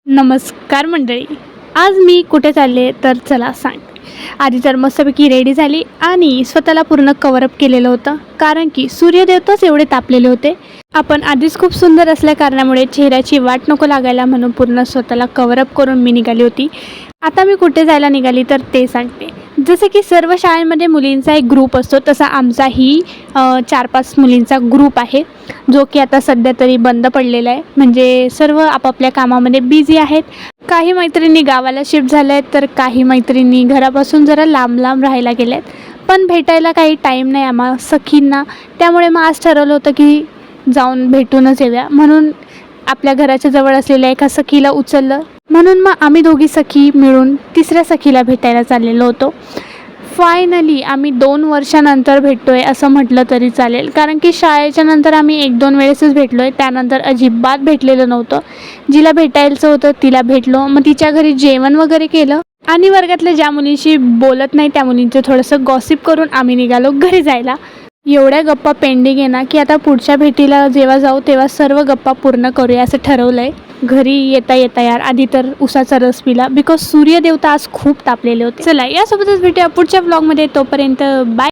नमस्कार मंडळी. आज मी कुठे चालले तर चला सांग. आधी तर मस्तपैकी रेडी झाली आणि स्वतःला पूर्ण कवरअप केलेलं होतं, कारण की सूर्यदेवताच एवढे तापलेले होते. आपण आधीच खूप सुंदर असल्या कारणामुळे चेहऱ्याची वाट नको लागायला म्हणून पूर्ण स्वतःला कवरअप करून मी निघाली होती. आता मी कुठे जायला निघाली तर ते सांगते. जसं की सर्व शाळांमध्ये मुलींचा एक ग्रुप असतो, तसा आमचाही 4-5 मुलींचा ग्रुप आहे, जो की आता सध्या तरी बंद पडलेला आहे. म्हणजे सर्व आपापल्या कामामध्ये बिझी आहेत. काही मैत्रिणी गावाला शिफ्ट झाल्या आहेत, तर काही मैत्रिणी घरापासून जरा लांब लांब राहायला गेल्या आहेत. पण भेटायला काही टाईम नाही आम्हा सखींना. त्यामुळे मग आज ठरवलं होतं की जाऊन भेटूनच येऊया. म्हणून आपल्या घराच्या जवळ असलेल्या एका सखीला उचललं. म्हणून मग आम्ही दोघी सखी मिळून तिसऱ्या सखीला भेटायला चाललेलो होतो. फायनली आम्ही 2 वर्षानंतर भेटतो आहे असं म्हटलं तरी चालेल, कारण की शाळेच्या नंतर आम्ही 1-2 वेळेसच भेटलो आहे. त्यानंतर अजिबात भेटलेलं नव्हतं. जिला भेटायचं होतं तिला भेटलो, मग तिच्या घरी जेवण वगैरे केलं आणि वर्गातल्या ज्या मुलींशी बोलत नाही त्या मुलींचं थोडंसं गॉसिप करून आम्ही निघालो घरी जायला. एवढ्या गप्पा पेंडिंग आहे ना, की आता पुढच्या भेटीला जेव्हा जाऊ तेव्हा सर्व गप्पा पूर्ण करूया असं ठरवलं आहे. घरी येता येता यार आधी तर उसाचा रस पिला, बिकॉज सूर्यदेवता आज खूप तापलेले होते. चला यासोबतच भेटूया पुढच्या व्लॉगमध्ये. तोपर्यंत बाय.